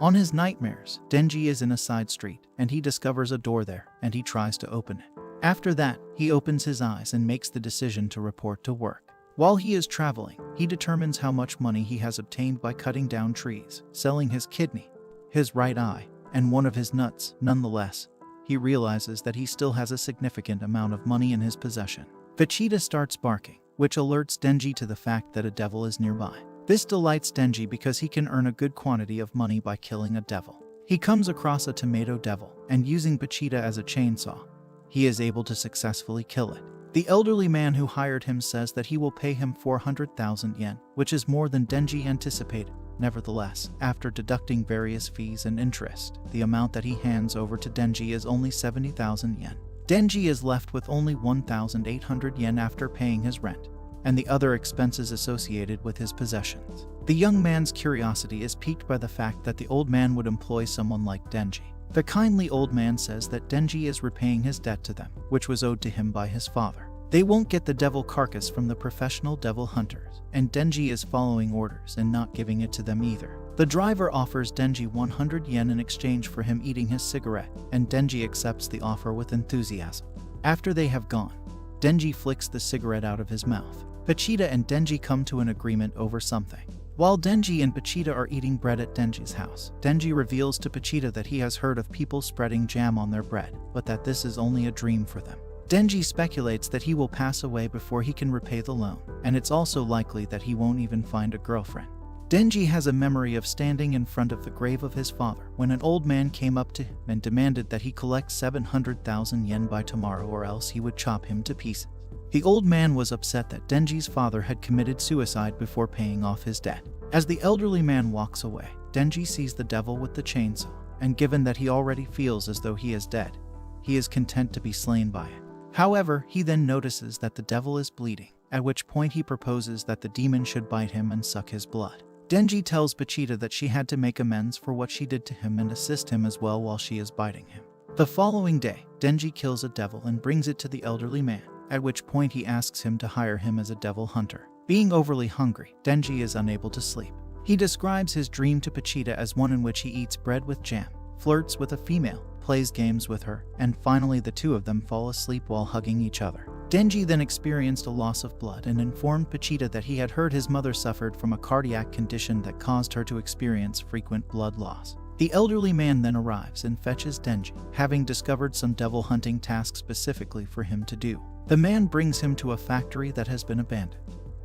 On his nightmares, Denji is in a side street, and he discovers a door there, and he tries to open it. After that, he opens his eyes and makes the decision to report to work. While he is traveling, he determines how much money he has obtained by cutting down trees, selling his kidney, his right eye, and one of his nuts. Nonetheless, he realizes that he still has a significant amount of money in his possession. Pochita starts barking, which alerts Denji to the fact that a devil is nearby. This delights Denji because he can earn a good quantity of money by killing a devil. He comes across a tomato devil, and using Pochita as a chainsaw, he is able to successfully kill it. The elderly man who hired him says that he will pay him 400,000 yen, which is more than Denji anticipated. Nevertheless, after deducting various fees and interest, the amount that he hands over to Denji is only 70,000 yen. Denji is left with only 1,800 yen after paying his rent and the other expenses associated with his possessions. The young man's curiosity is piqued by the fact that the old man would employ someone like Denji. The kindly old man says that Denji is repaying his debt to them, which was owed to him by his father. They won't get the devil carcass from the professional devil hunters, and Denji is following orders and not giving it to them either. The driver offers Denji 100 yen in exchange for him eating his cigarette, and Denji accepts the offer with enthusiasm. After they have gone, Denji flicks the cigarette out of his mouth. Pochita and Denji come to an agreement over something. While Denji and Pochita are eating bread at Denji's house, Denji reveals to Pochita that he has heard of people spreading jam on their bread, but that this is only a dream for them. Denji speculates that he will pass away before he can repay the loan, and it's also likely that he won't even find a girlfriend. Denji has a memory of standing in front of the grave of his father when an old man came up to him and demanded that he collect 700,000 yen by tomorrow or else he would chop him to pieces. The old man was upset that Denji's father had committed suicide before paying off his debt. As the elderly man walks away, Denji sees the devil with the chainsaw, and given that he already feels as though he is dead, he is content to be slain by it. However, he then notices that the devil is bleeding, at which point he proposes that the demon should bite him and suck his blood. Denji tells Pochita that she had to make amends for what she did to him and assist him as well while she is biting him. The following day, Denji kills a devil and brings it to the elderly man, at which point he asks him to hire him as a devil hunter. Being overly hungry, Denji is unable to sleep. He describes his dream to Pochita as one in which he eats bread with jam, flirts with a female, plays games with her, and finally the two of them fall asleep while hugging each other. Denji then experienced a loss of blood and informed Pochita that he had heard his mother suffered from a cardiac condition that caused her to experience frequent blood loss. The elderly man then arrives and fetches Denji, having discovered some devil hunting tasks specifically for him to do. The man brings him to a factory that has been abandoned.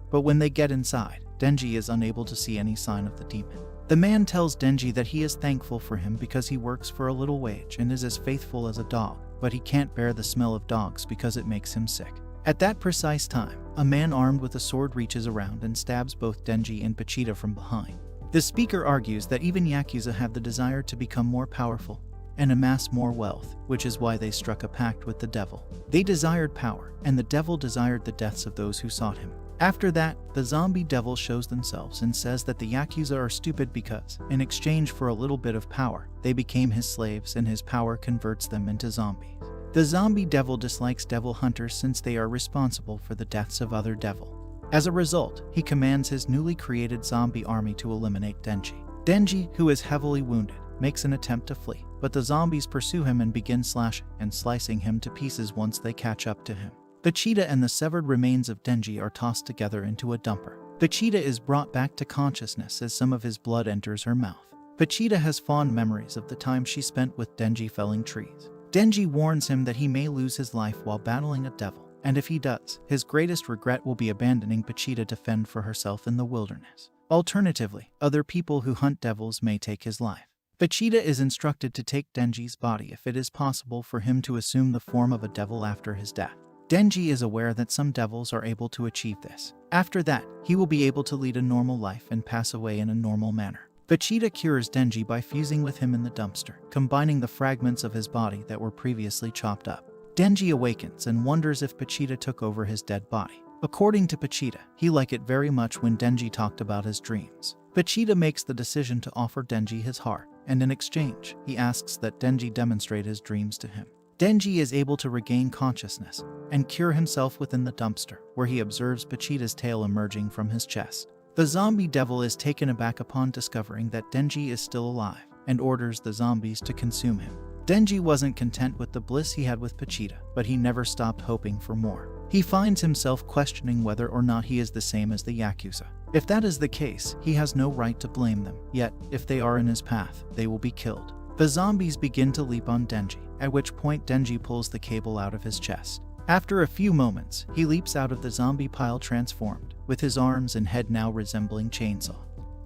But when they get inside, Denji is unable to see any sign of the demon. The man tells Denji that he is thankful for him because he works for a little wage and is as faithful as a dog, but he can't bear the smell of dogs because it makes him sick. At that precise time, a man armed with a sword reaches around and stabs both Denji and Pochita from behind. The speaker argues that even Yakuza have the desire to become more powerful and amass more wealth, which is why they struck a pact with the devil. They desired power, and the devil desired the deaths of those who sought him. After that, the zombie devil shows themselves and says that the Yakuza are stupid because, in exchange for a little bit of power, they became his slaves and his power converts them into zombies. The zombie devil dislikes devil hunters since they are responsible for the deaths of other devil. As a result, he commands his newly created zombie army to eliminate Denji. Denji, who is heavily wounded, makes an attempt to flee, but the zombies pursue him and begin slashing and slicing him to pieces once they catch up to him. Pochita and the severed remains of Denji are tossed together into a dumper. Pochita is brought back to consciousness as some of his blood enters her mouth. Pochita has fond memories of the time she spent with Denji felling trees. Denji warns him that he may lose his life while battling a devil, and if he does, his greatest regret will be abandoning Pochita to fend for herself in the wilderness. Alternatively, other people who hunt devils may take his life. Pochita is instructed to take Denji's body if it is possible for him to assume the form of a devil after his death. Denji is aware that some devils are able to achieve this. After that, he will be able to lead a normal life and pass away in a normal manner. Pochita cures Denji by fusing with him in the dumpster, combining the fragments of his body that were previously chopped up. Denji awakens and wonders if Pochita took over his dead body. According to Pochita, he liked it very much when Denji talked about his dreams. Pochita makes the decision to offer Denji his heart, and in exchange, he asks that Denji demonstrate his dreams to him. Denji is able to regain consciousness and cure himself within the dumpster, where he observes Pochita's tail emerging from his chest. The zombie devil is taken aback upon discovering that Denji is still alive, and orders the zombies to consume him. Denji wasn't content with the bliss he had with Pochita, but he never stopped hoping for more. He finds himself questioning whether or not he is the same as the Yakuza. If that is the case, he has no right to blame them, yet, if they are in his path, they will be killed. The zombies begin to leap on Denji, at which point Denji pulls the cable out of his chest. After a few moments, he leaps out of the zombie pile transformed, with his arms and head now resembling chainsaws.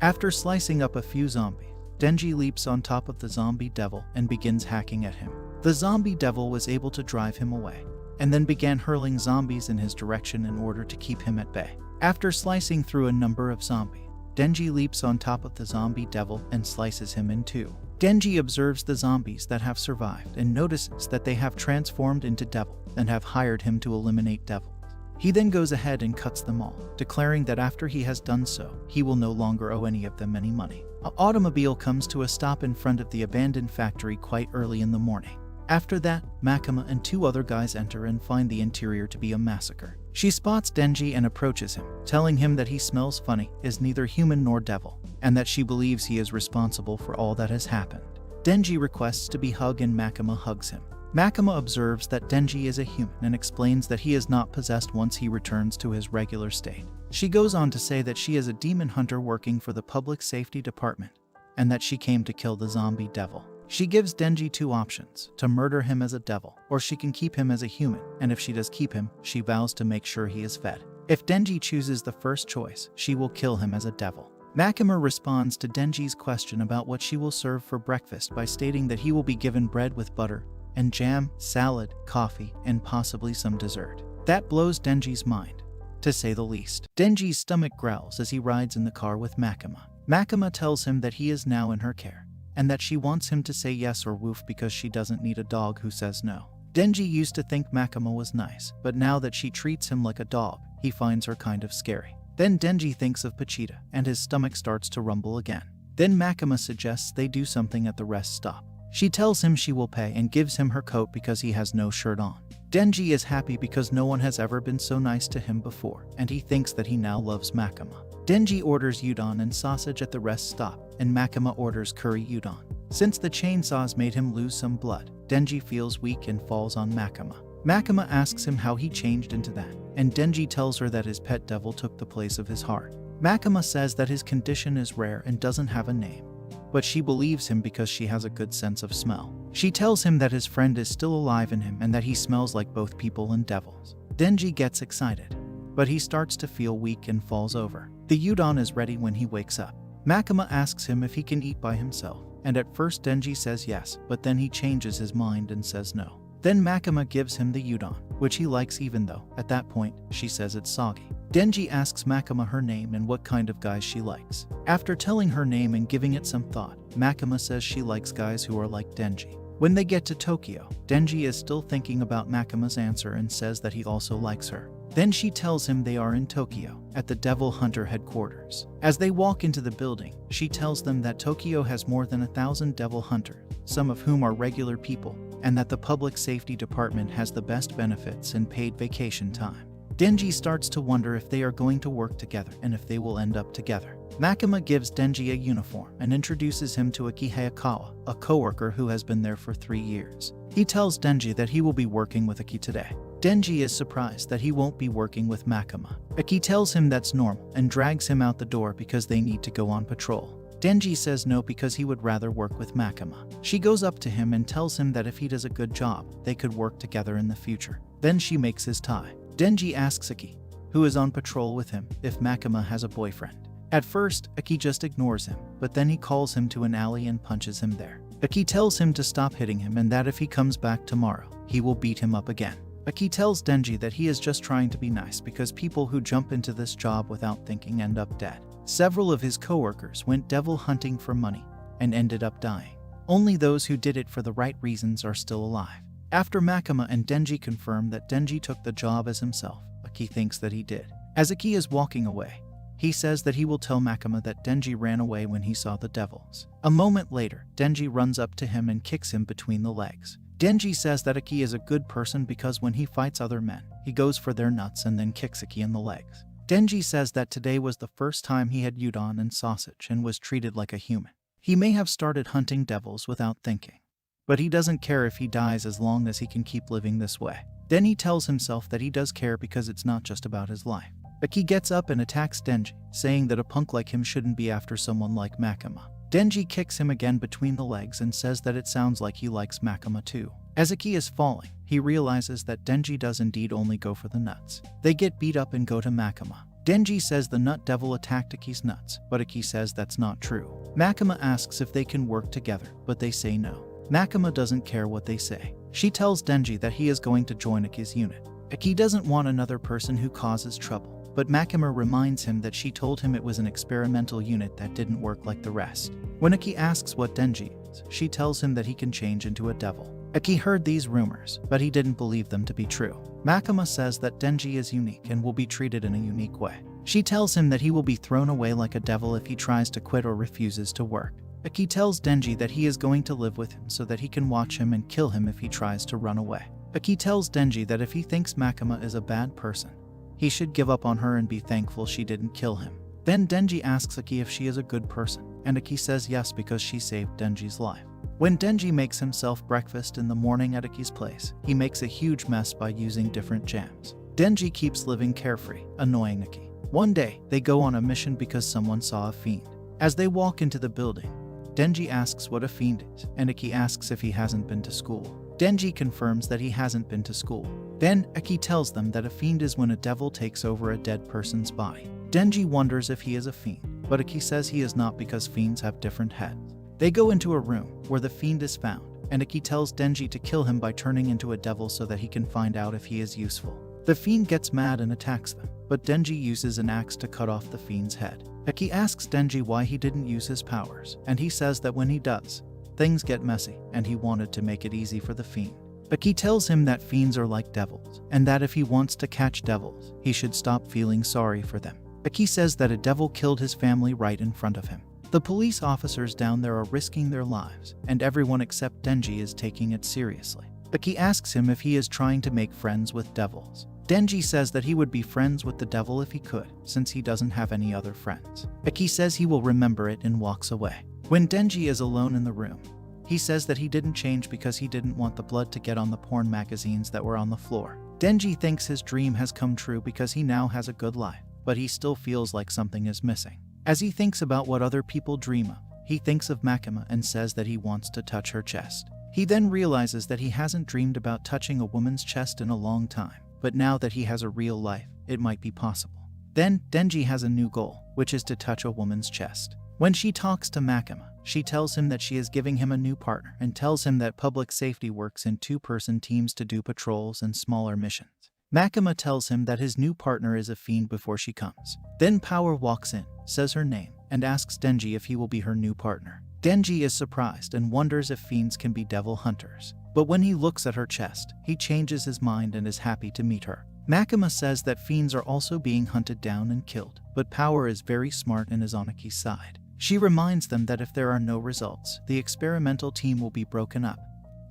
After slicing up a few zombies, Denji leaps on top of the zombie devil and begins hacking at him. The zombie devil was able to drive him away, and then began hurling zombies in his direction in order to keep him at bay. After slicing through a number of zombies, Denji leaps on top of the zombie devil and slices him in two. Denji observes the zombies that have survived and notices that they have transformed into devil and have hired him to eliminate devils. He then goes ahead and cuts them all, declaring that after he has done so, he will no longer owe any of them any money. An automobile comes to a stop in front of the abandoned factory quite early in the morning. After that, Makima and two other guys enter and find the interior to be a massacre. She spots Denji and approaches him, telling him that he smells funny, is neither human nor devil, and that she believes he is responsible for all that has happened. Denji requests to be hugged and Makima hugs him. Makima observes that Denji is a human and explains that he is not possessed once he returns to his regular state. She goes on to say that she is a demon hunter working for the public safety department, and that she came to kill the zombie devil. She gives Denji two options, to murder him as a devil, or she can keep him as a human, and if she does keep him, she vows to make sure he is fed. If Denji chooses the first choice, she will kill him as a devil. Makima responds to Denji's question about what she will serve for breakfast by stating that he will be given bread with butter and jam, salad, coffee, and possibly some dessert. That blows Denji's mind, to say the least. Denji's stomach growls as he rides in the car with Makima. Makima tells him that he is now in her care, and that she wants him to say yes or woof because she doesn't need a dog who says no. Denji used to think Makima was nice, but now that she treats him like a dog, he finds her kind of scary. Then Denji thinks of Pochita, and his stomach starts to rumble again. Then Makima suggests they do something at the rest stop. She tells him she will pay and gives him her coat because he has no shirt on. Denji is happy because no one has ever been so nice to him before, and he thinks that he now loves Makima. Denji orders udon and sausage at the rest stop, and Makima orders curry udon. Since the chainsaws made him lose some blood, Denji feels weak and falls on Makima. Makima asks him how he changed into that, and Denji tells her that his pet devil took the place of his heart. Makima says that his condition is rare and doesn't have a name, but she believes him because she has a good sense of smell. She tells him that his friend is still alive in him and that he smells like both people and devils. Denji gets excited, but he starts to feel weak and falls over. The udon is ready when he wakes up. Makima asks him if he can eat by himself, and at first Denji says yes, but then he changes his mind and says no. Then Makima gives him the udon, which he likes even though, at that point, she says it's soggy. Denji asks Makima her name and what kind of guys she likes. After telling her name and giving it some thought, Makima says she likes guys who are like Denji. When they get to Tokyo, Denji is still thinking about Makima's answer and says that he also likes her. Then she tells him they are in Tokyo, at the Devil Hunter headquarters. As they walk into the building, she tells them that Tokyo has more than 1,000 Devil Hunters, some of whom are regular people, and that the public safety department has the best benefits and paid vacation time. Denji starts to wonder if they are going to work together and if they will end up together. Makima gives Denji a uniform and introduces him to Aki Hayakawa, a coworker who has been there for 3 years. He tells Denji that he will be working with Aki today. Denji is surprised that he won't be working with Makima. Aki tells him that's normal and drags him out the door because they need to go on patrol. Denji says no because he would rather work with Makima. She goes up to him and tells him that if he does a good job, they could work together in the future. Then she makes his tie. Denji asks Aki, who is on patrol with him, if Makima has a boyfriend. At first, Aki just ignores him, but then he calls him to an alley and punches him there. Aki tells him to stop hitting him and that if he comes back tomorrow, he will beat him up again. Aki tells Denji that he is just trying to be nice because people who jump into this job without thinking end up dead. Several of his coworkers went devil hunting for money and ended up dying. Only those who did it for the right reasons are still alive. After Makima and Denji confirm that Denji took the job as himself, Aki thinks that he did. As Aki is walking away, he says that he will tell Makima that Denji ran away when he saw the devils. A moment later, Denji runs up to him and kicks him between the legs. Denji says that Aki is a good person because when he fights other men, he goes for their nuts and then kicks Aki in the legs. Denji says that today was the first time he had udon and sausage and was treated like a human. He may have started hunting devils without thinking, but he doesn't care if he dies as long as he can keep living this way. Then he tells himself that he does care because it's not just about his life. Aki gets up and attacks Denji, saying that a punk like him shouldn't be after someone like Makima. Denji kicks him again between the legs and says that it sounds like he likes Makima too. As Aki is falling, he realizes that Denji does indeed only go for the nuts. They get beat up and go to Makima. Denji says the nut devil attacked Aki's nuts, but Aki says that's not true. Makima asks if they can work together, but they say no. Makima doesn't care what they say. She tells Denji that he is going to join Aki's unit. Aki doesn't want another person who causes trouble, but Makima reminds him that she told him it was an experimental unit that didn't work like the rest. When Aki asks what Denji is, she tells him that he can change into a devil. Aki heard these rumors, but he didn't believe them to be true. Makima says that Denji is unique and will be treated in a unique way. She tells him that he will be thrown away like a devil if he tries to quit or refuses to work. Aki tells Denji that he is going to live with him so that he can watch him and kill him if he tries to run away. Aki tells Denji that if he thinks Makima is a bad person, he should give up on her and be thankful she didn't kill him. Then Denji asks Aki if she is a good person, and Aki says yes because she saved Denji's life. When Denji makes himself breakfast in the morning at Aki's place, he makes a huge mess by using different jams. Denji keeps living carefree, annoying Aki. One day, they go on a mission because someone saw a fiend. As they walk into the building, Denji asks what a fiend is, and Aki asks if he hasn't been to school. Denji confirms that he hasn't been to school. Then, Aki tells them that a fiend is when a devil takes over a dead person's body. Denji wonders if he is a fiend, but Aki says he is not because fiends have different heads. They go into a room where the fiend is found, and Aki tells Denji to kill him by turning into a devil so that he can find out if he is useful. The fiend gets mad and attacks them, but Denji uses an axe to cut off the fiend's head. Aki asks Denji why he didn't use his powers, and he says that when he does, things get messy, and he wanted to make it easy for the fiend. Aki tells him that fiends are like devils, and that if he wants to catch devils, he should stop feeling sorry for them. Aki says that a devil killed his family right in front of him. The police officers down there are risking their lives, and everyone except Denji is taking it seriously. Aki asks him if he is trying to make friends with devils. Denji says that he would be friends with the devil if he could, since he doesn't have any other friends. Aki says he will remember it and walks away. When Denji is alone in the room, he says that he didn't change because he didn't want the blood to get on the porn magazines that were on the floor. Denji thinks his dream has come true because he now has a good life, but he still feels like something is missing. As he thinks about what other people dream of, he thinks of Makima and says that he wants to touch her chest. He then realizes that he hasn't dreamed about touching a woman's chest in a long time, but now that he has a real life, it might be possible. Then, Denji has a new goal, which is to touch a woman's chest. When she talks to Makima, she tells him that she is giving him a new partner and tells him that public safety works in two-person teams to do patrols and smaller missions. Makima tells him that his new partner is a fiend before she comes. Then Power walks in, says her name, and asks Denji if he will be her new partner. Denji is surprised and wonders if fiends can be devil hunters. But when he looks at her chest, he changes his mind and is happy to meet her. Makima says that fiends are also being hunted down and killed, but Power is very smart and is on Aki's side. She reminds them that if there are no results, the experimental team will be broken up,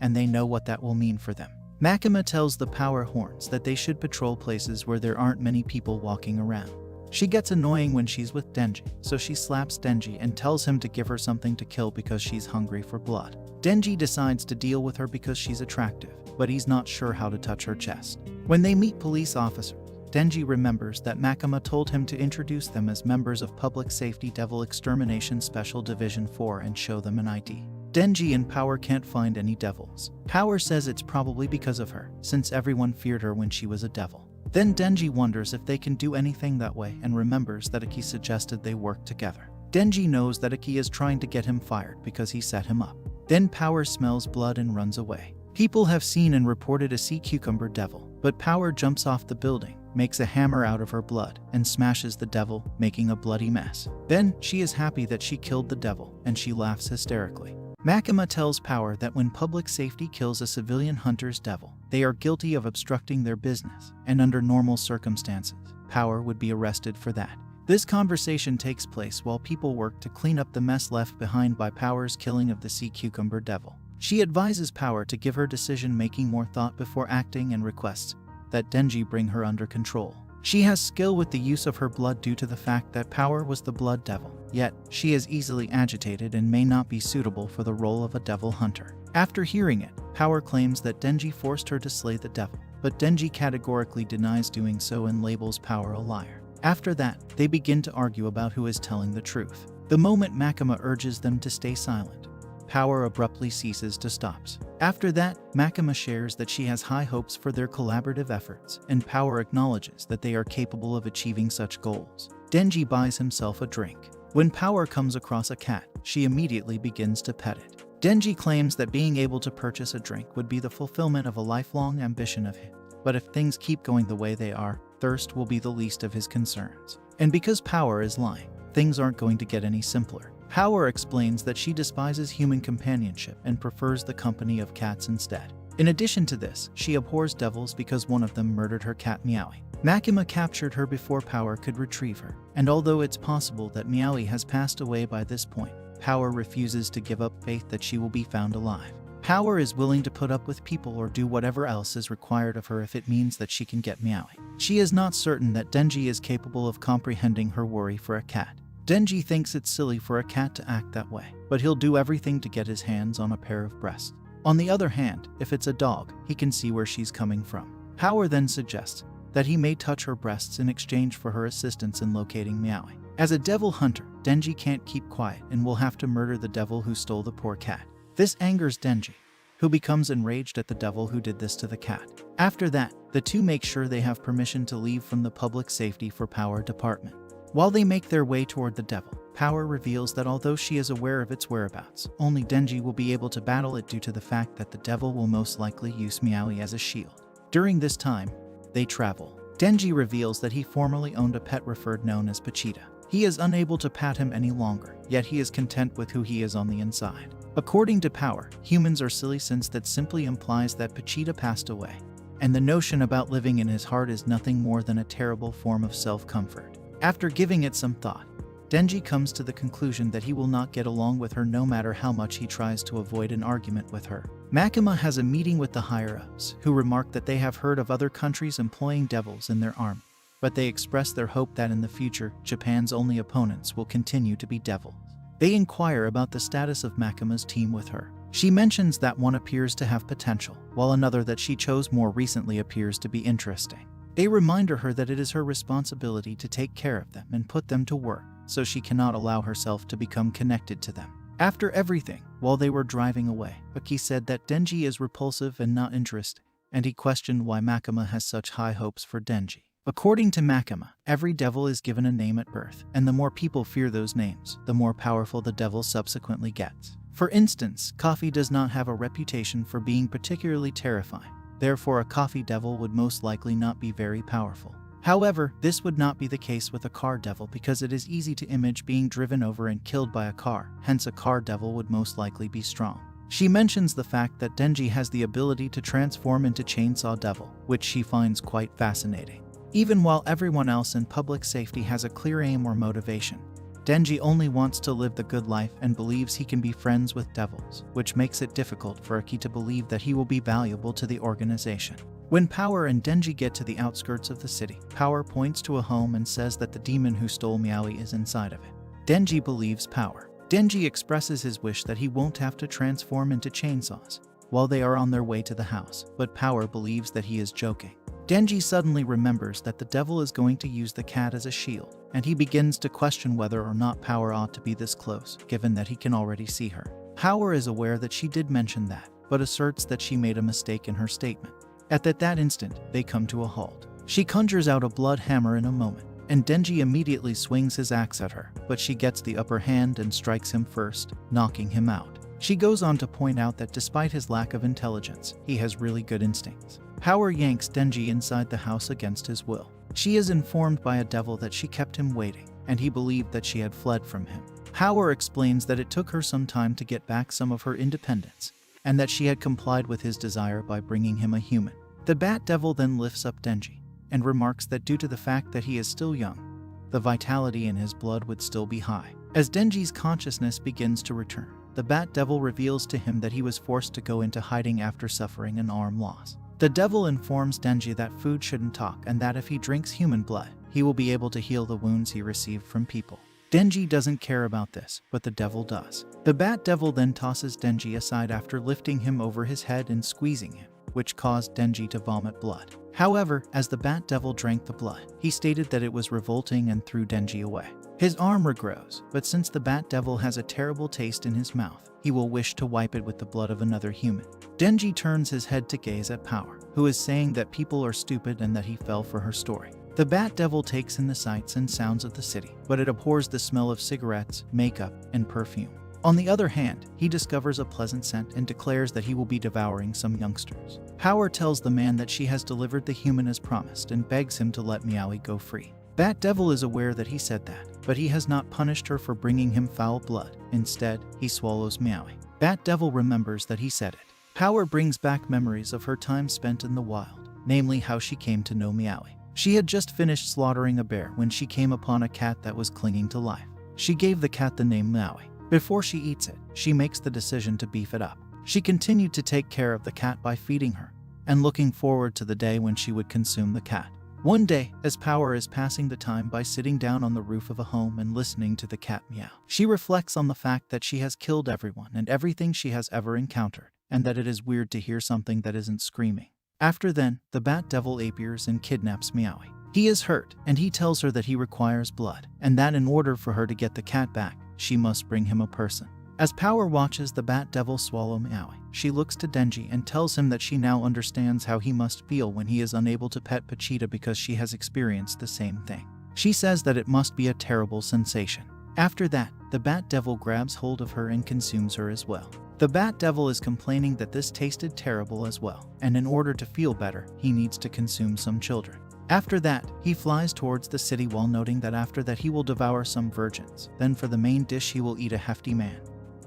and they know what that will mean for them. Makima tells the Power Horns that they should patrol places where there aren't many people walking around. She gets annoying when she's with Denji, so she slaps Denji and tells him to give her something to kill because she's hungry for blood. Denji decides to deal with her because she's attractive, but he's not sure how to touch her chest. When they meet police officers, Denji remembers that Makima told him to introduce them as members of Public Safety Devil Extermination Special Division 4 and show them an ID. Denji and Power can't find any devils. Power says it's probably because of her, since everyone feared her when she was a devil. Then Denji wonders if they can do anything that way and remembers that Aki suggested they work together. Denji knows that Aki is trying to get him fired because he set him up. Then Power smells blood and runs away. People have seen and reported a sea cucumber devil, but Power jumps off the building, makes a hammer out of her blood, and smashes the devil, making a bloody mess. Then, she is happy that she killed the devil, and she laughs hysterically. Makima tells Power that when public safety kills a civilian hunter's devil, they are guilty of obstructing their business, and under normal circumstances, Power would be arrested for that. This conversation takes place while people work to clean up the mess left behind by Power's killing of the sea cucumber devil. She advises Power to give her decision-making more thought before acting and requests that Denji bring her under control. She has skill with the use of her blood due to the fact that Power was the blood devil, yet she is easily agitated and may not be suitable for the role of a devil hunter. After hearing it, Power claims that Denji forced her to slay the devil, but Denji categorically denies doing so and labels Power a liar. After that, they begin to argue about who is telling the truth. The moment Makima urges them to stay silent, Power abruptly ceases to stop. After that, Makima shares that she has high hopes for their collaborative efforts, and Power acknowledges that they are capable of achieving such goals. Denji buys himself a drink. When Power comes across a cat, she immediately begins to pet it. Denji claims that being able to purchase a drink would be the fulfillment of a lifelong ambition of his. But if things keep going the way they are, thirst will be the least of his concerns. And because Power is lying, things aren't going to get any simpler. Power explains that she despises human companionship and prefers the company of cats instead. In addition to this, she abhors devils because one of them murdered her cat Meowie. Makima captured her before Power could retrieve her, and although it's possible that Meowie has passed away by this point, Power refuses to give up faith that she will be found alive. Power is willing to put up with people or do whatever else is required of her if it means that she can get Meowie. She is not certain that Denji is capable of comprehending her worry for a cat. Denji thinks it's silly for a cat to act that way, but he'll do everything to get his hands on a pair of breasts. On the other hand, if it's a dog, he can see where she's coming from. Power then suggests that he may touch her breasts in exchange for her assistance in locating Meowie. As a devil hunter, Denji can't keep quiet and will have to murder the devil who stole the poor cat. This angers Denji, who becomes enraged at the devil who did this to the cat. After that, the two make sure they have permission to leave from the public safety for Power department. While they make their way toward the devil, Power reveals that although she is aware of its whereabouts, only Denji will be able to battle it due to the fact that the devil will most likely use Meowie as a shield. During this time, they travel. Denji reveals that he formerly owned a pet referred known as Pochita. He is unable to pat him any longer, yet he is content with who he is on the inside. According to Power, humans are silly since that simply implies that Pochita passed away, and the notion about living in his heart is nothing more than a terrible form of self-comfort. After giving it some thought, Denji comes to the conclusion that he will not get along with her no matter how much he tries to avoid an argument with her. Makima has a meeting with the higher-ups, who remark that they have heard of other countries employing devils in their army, but they express their hope that in the future, Japan's only opponents will continue to be devils. They inquire about the status of Makima's team with her. She mentions that one appears to have potential, while another that she chose more recently appears to be interesting. They remind her that it is her responsibility to take care of them and put them to work, so she cannot allow herself to become connected to them. After everything, while they were driving away, Aki said that Denji is repulsive and not interesting, and he questioned why Makima has such high hopes for Denji. According to Makima, every devil is given a name at birth, and the more people fear those names, the more powerful the devil subsequently gets. For instance, Coffee does not have a reputation for being particularly terrifying. Therefore, a coffee devil would most likely not be very powerful. However, this would not be the case with a car devil because it is easy to image being driven over and killed by a car, hence a car devil would most likely be strong. She mentions the fact that Denji has the ability to transform into Chainsaw Devil, which she finds quite fascinating. Even while everyone else in public safety has a clear aim or motivation, Denji only wants to live the good life and believes he can be friends with devils, which makes it difficult for Aki to believe that he will be valuable to the organization. When Power and Denji get to the outskirts of the city, Power points to a home and says that the demon who stole Meowie is inside of it. Denji believes Power. Denji expresses his wish that he won't have to transform into chainsaws while they are on their way to the house, but Power believes that he is joking. Denji suddenly remembers that the devil is going to use the cat as a shield, and he begins to question whether or not Power ought to be this close, given that he can already see her. Power is aware that she did mention that, but asserts that she made a mistake in her statement. At that instant, they come to a halt. She conjures out a blood hammer in a moment, and Denji immediately swings his axe at her, but she gets the upper hand and strikes him first, knocking him out. She goes on to point out that despite his lack of intelligence, he has really good instincts. Power yanks Denji inside the house against his will. She is informed by a devil that she kept him waiting, and he believed that she had fled from him. Power explains that it took her some time to get back some of her independence, and that she had complied with his desire by bringing him a human. The Bat Devil then lifts up Denji, and remarks that due to the fact that he is still young, the vitality in his blood would still be high. As Denji's consciousness begins to return, the Bat Devil reveals to him that he was forced to go into hiding after suffering an arm loss. The devil informs Denji that food shouldn't talk and that if he drinks human blood, he will be able to heal the wounds he received from people. Denji doesn't care about this, but the devil does. The bat devil then tosses Denji aside after lifting him over his head and squeezing him, which caused Denji to vomit blood. However, as the bat devil drank the blood, he stated that it was revolting and threw Denji away. His arm regrows, but since the bat devil has a terrible taste in his mouth, he will wish to wipe it with the blood of another human. Denji turns his head to gaze at Power, who is saying that people are stupid and that he fell for her story. The bat devil takes in the sights and sounds of the city, but it abhors the smell of cigarettes, makeup, and perfume. On the other hand, he discovers a pleasant scent and declares that he will be devouring some youngsters. Power tells the man that she has delivered the human as promised and begs him to let Meowie go free. Bat Devil is aware that he said that, but he has not punished her for bringing him foul blood. Instead, he swallows Meowie. Bat Devil remembers that he said it. Power brings back memories of her time spent in the wild, namely how she came to know Meowie. She had just finished slaughtering a bear when she came upon a cat that was clinging to life. She gave the cat the name Meowie. Before she eats it, she makes the decision to beef it up. She continued to take care of the cat by feeding her, and looking forward to the day when she would consume the cat. One day, as Power is passing the time by sitting down on the roof of a home and listening to the cat meow, she reflects on the fact that she has killed everyone and everything she has ever encountered, and that it is weird to hear something that isn't screaming. After then, the Bat Devil appears and kidnaps Meowie. He is hurt, and he tells her that he requires blood, and that in order for her to get the cat back, she must bring him a person. As Power watches the Bat Devil swallow Meowie, she looks to Denji and tells him that she now understands how he must feel when he is unable to pet Pochita because she has experienced the same thing. She says that it must be a terrible sensation. After that, the Bat Devil grabs hold of her and consumes her as well. The Bat Devil is complaining that this tasted terrible as well, and in order to feel better, he needs to consume some children. After that, he flies towards the city while noting that after that he will devour some virgins. Then for the main dish he will eat a hefty man,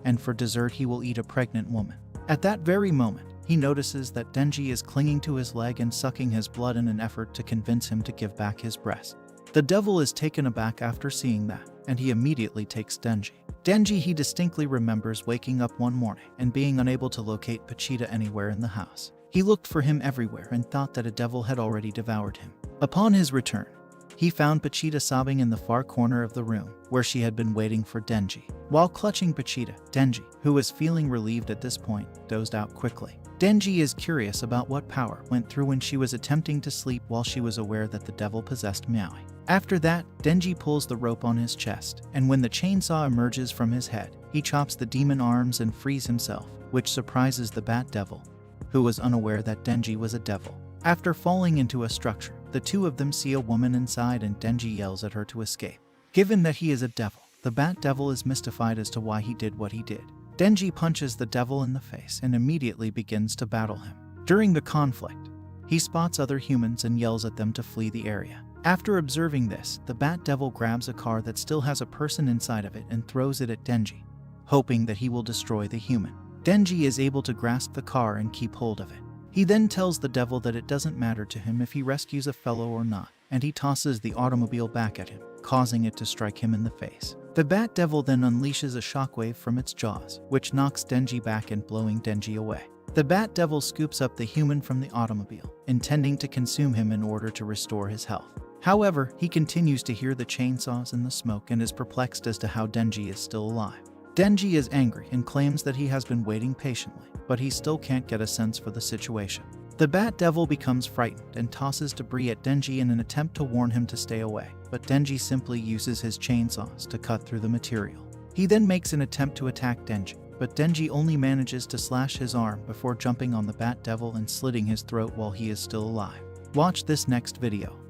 and for dessert he will eat a pregnant woman. At that very moment, he notices that Denji is clinging to his leg and sucking his blood in an effort to convince him to give back his breast. The devil is taken aback after seeing that, and he immediately takes Denji. Denji he distinctly remembers waking up one morning and being unable to locate Pochita anywhere in the house. He looked for him everywhere and thought that a devil had already devoured him. Upon his return, he found Pochita sobbing in the far corner of the room, where she had been waiting for Denji. While clutching Pochita, Denji, who was feeling relieved at this point, dozed out quickly. Denji is curious about what Power went through when she was attempting to sleep while she was aware that the devil possessed Meowie. After that, Denji pulls the rope on his chest, and when the chainsaw emerges from his head, he chops the demon arms and frees himself, which surprises the Bat Devil, who was unaware that Denji was a devil. After falling into a structure, the two of them see a woman inside and Denji yells at her to escape. Given that he is a devil, the Bat Devil is mystified as to why he did what he did. Denji punches the devil in the face and immediately begins to battle him. During the conflict, he spots other humans and yells at them to flee the area. After observing this, the Bat Devil grabs a car that still has a person inside of it and throws it at Denji, hoping that he will destroy the human. Denji is able to grasp the car and keep hold of it. He then tells the devil that it doesn't matter to him if he rescues a fellow or not, and he tosses the automobile back at him, causing it to strike him in the face. The Bat Devil then unleashes a shockwave from its jaws, which knocks Denji back and blowing Denji away. The Bat Devil scoops up the human from the automobile, intending to consume him in order to restore his health. However, he continues to hear the chainsaws and the smoke and is perplexed as to how Denji is still alive. Denji is angry and claims that he has been waiting patiently, but he still can't get a sense for the situation. The Bat Devil becomes frightened and tosses debris at Denji in an attempt to warn him to stay away, but Denji simply uses his chainsaws to cut through the material. He then makes an attempt to attack Denji, but Denji only manages to slash his arm before jumping on the Bat Devil and slitting his throat while he is still alive. Watch this next video.